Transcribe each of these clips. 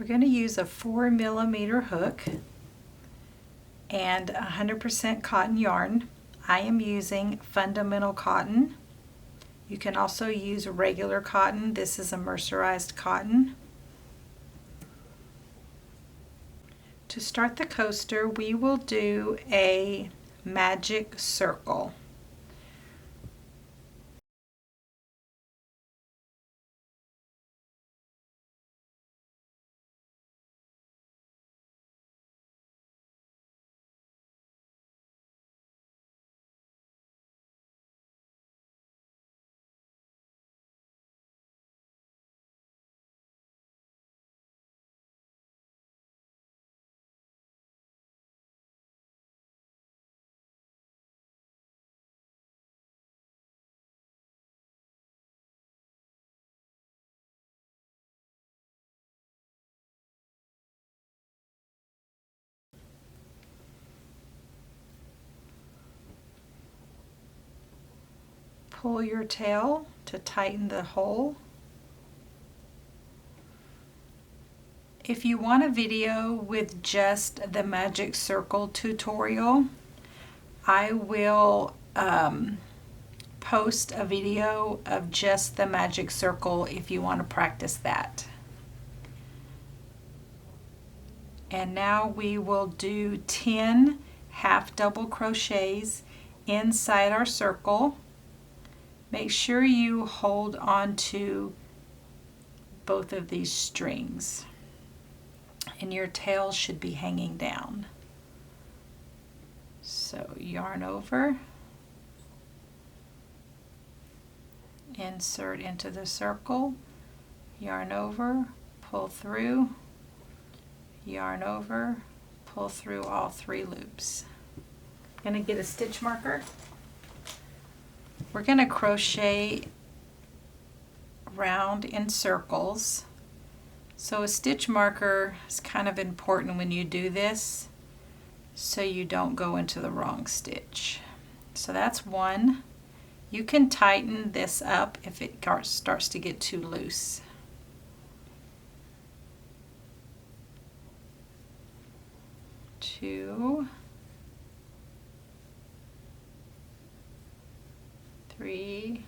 We're going to use a 4mm hook and 100% cotton yarn. I am using fundamental cotton. You can also use regular cotton. This is a mercerized cotton. To start the coaster, we will do a magic circle. Pull your tail to tighten the hole. If you want a video with just the magic circle tutorial, I will post a video of just the magic circle if you want to practice that. And now we will do 10 half double crochets inside our circle. Make sure you hold on to both of these strings, and your tail should be hanging down. So yarn over, insert into the circle, yarn over, pull through, yarn over, pull through all 3 loops. I'm going to get a stitch marker. We're going to crochet round in circles. So a stitch marker is kind of important when you do this, so you don't go into the wrong stitch. So that's 1. You can tighten this up if it starts to get too loose. 2, 3,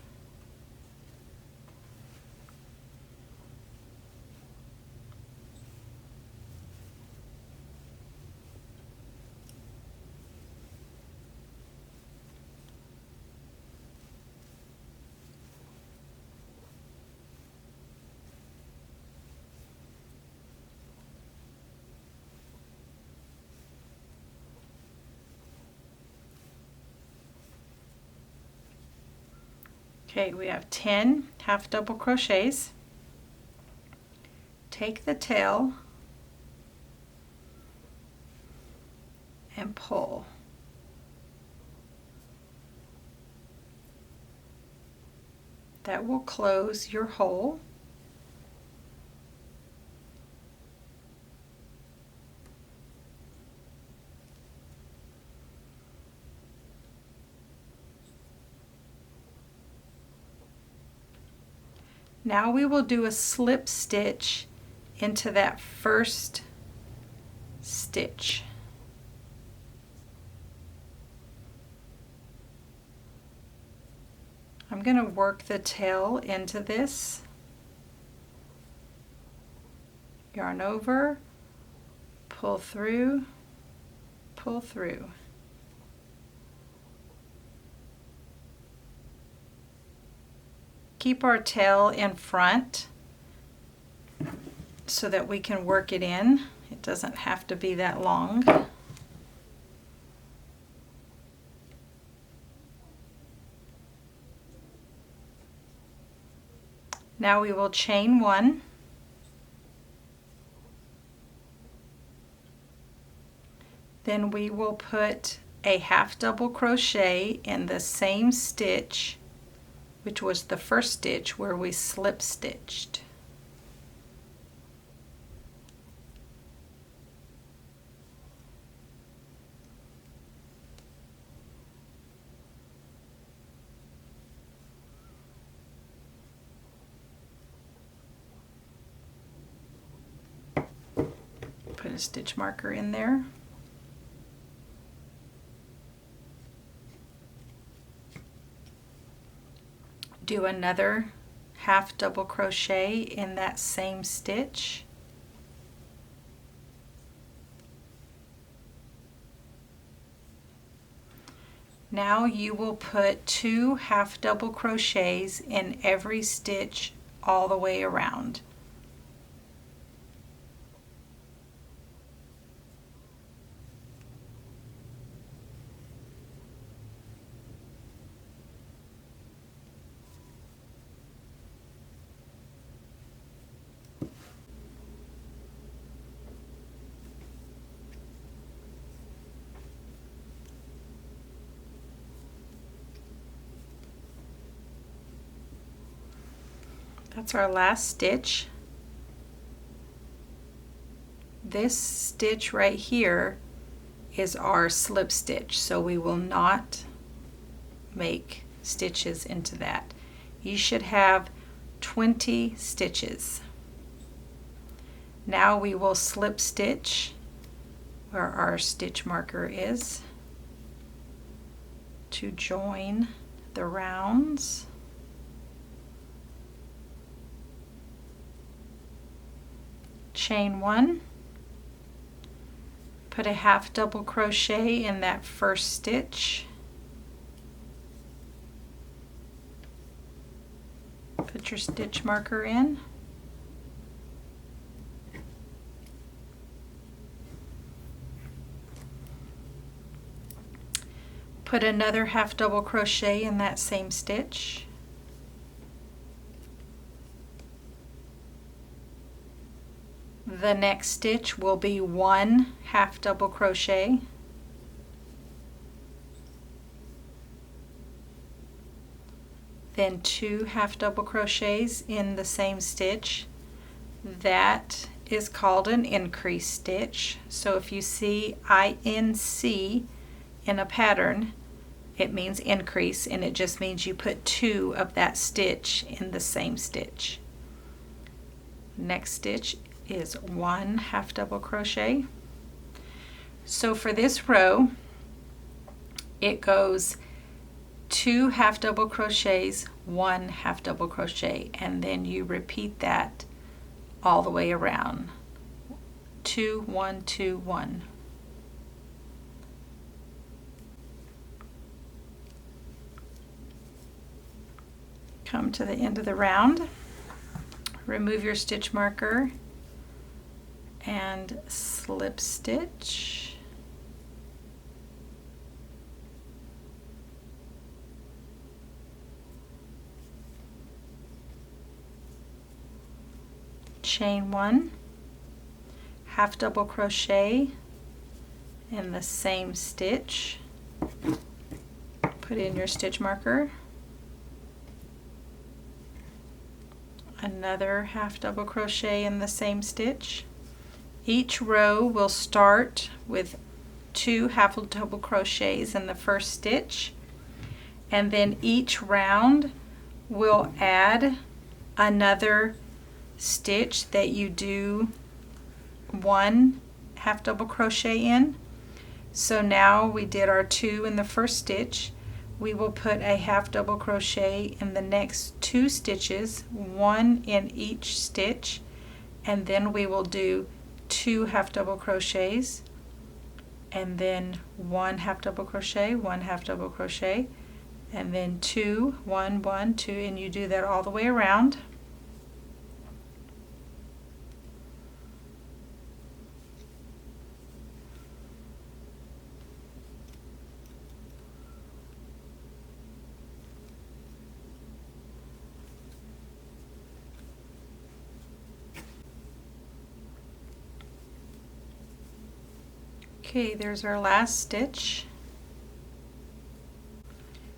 'kay, we have 10 half double crochets. Take the tail and pull. That will close your hole. Now we will do a slip stitch into that first stitch. I'm going to work the tail into this. Yarn over, pull through, pull through. Keep our tail in front so that we can work it in. It doesn't have to be that long. Now we will chain 1. Then we will put a half double crochet in the same stitch, which was the first stitch where we slip stitched. a stitch marker in there. Do another half double crochet in that same stitch. Now you will put 2 half double crochets in every stitch all the way around. That's our last stitch. This stitch right here is our slip stitch, so we will not make stitches into that. You should have 20 stitches. Now we will slip stitch where our stitch marker is to join the rounds. Chain 1, put a half double crochet in that first stitch, put your stitch marker in, put another half double crochet in that same stitch, the next stitch will be 1 half double crochet, then 2 half double crochets in the same stitch. That is called an increase stitch. So if you see INC in a pattern, it means increase, and it just means you put 2 of that stitch in the same stitch. Next stitch is 1 half double crochet. So for this row, it goes 2 half double crochets, 1 half double crochet, and then you repeat that all the way around. 2, 1, 2, 1. Come to the end of the round, remove your stitch marker and slip stitch. Chain 1, half double crochet in the same stitch, put in your stitch marker, another half double crochet in the same stitch. Each row will start with 2 half double crochets in the first stitch, and then each round will add another stitch that you do 1 half double crochet in. So now we did our 2 in the first stitch. We will put a half double crochet in the next 2 stitches, 1 in each stitch, and then we will do 2 half double crochets, and then 1 half double crochet, 1 half double crochet, and then 2, 1, 1, 2, and you do that all the way around. Okay, there's our last stitch.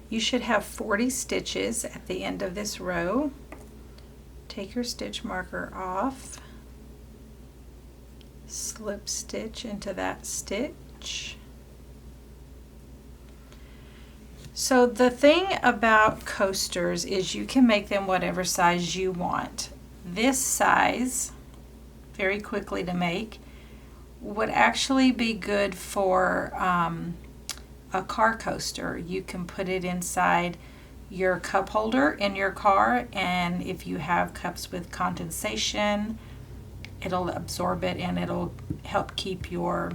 You should have 40 stitches at the end of this row. Take your stitch marker off, slip stitch into that stitch. So the thing about coasters is you can make them whatever size you want. This size, very quickly to make, would actually be good for a car coaster. You can put it inside your cup holder in your car, and if you have cups with condensation, it'll absorb it and it'll help keep your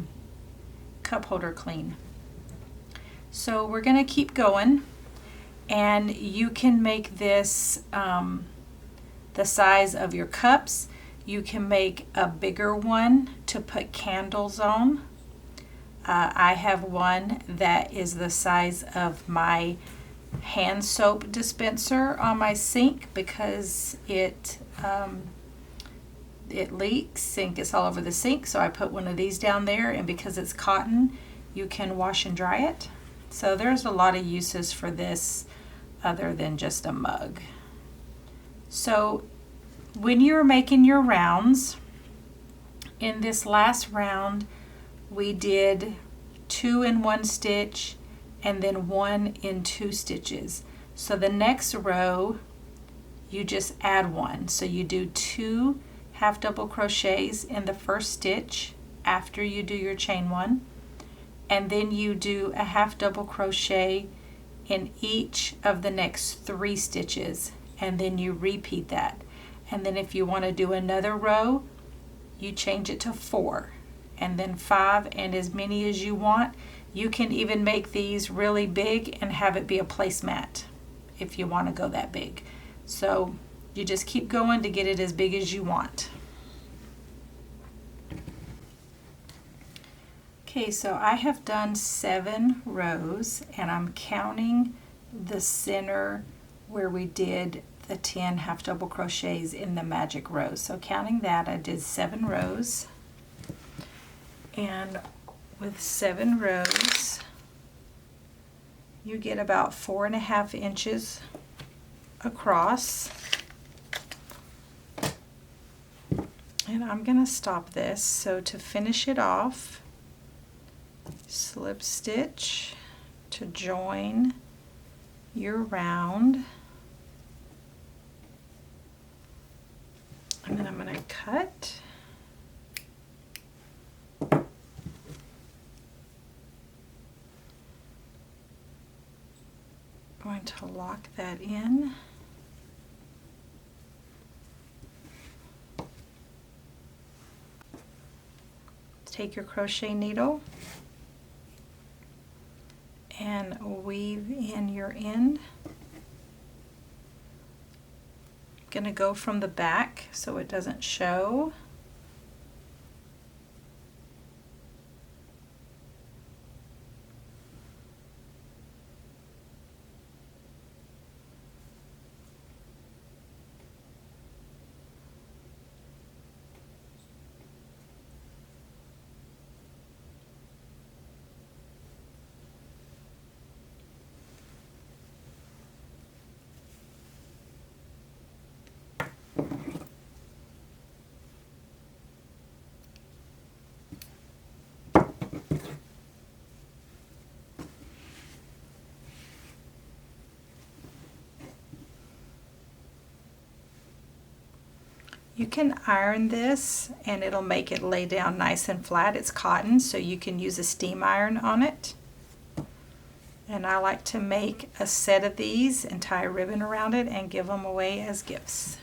cup holder clean. So we're going to keep going, and you can make this the size of your cups. You can make a bigger one to put candles on. I have one that is the size of my hand soap dispenser on my sink because it leaks and gets all over the sink, so I put one of these down there, and because it's cotton, you can wash and dry it. So there's a lot of uses for this other than just a mug. So when you're making your rounds, in this last round we did 2 in 1 stitch and then 1 in 2 stitches. So the next row you just add 1. So you do 2 half double crochets in the first stitch after you do your chain 1, and then you do a half double crochet in each of the next 3 stitches, and then you repeat that. And then if you want to do another row, you change it to 4 and then 5 and as many as you want. You can even make these really big and have it be a placemat if you want to go that big. So you just keep going to get it as big as you want. Okay, so I have done 7 rows, and I'm counting the center where we did the 10 half double crochets in the magic rows. So counting that, I did 7 rows, and with 7 rows you get about 4.5 inches across. And I'm going to stop this. So to finish it off, slip stitch to join your round, and then I'm going to cut. Going to lock that in. Take your crochet needle and weave in your end. I'm going to go from the back so it doesn't show. You can iron this and it'll make it lay down nice and flat. It's cotton, so you can use a steam iron on it. And I like to make a set of these and tie a ribbon around it and give them away as gifts.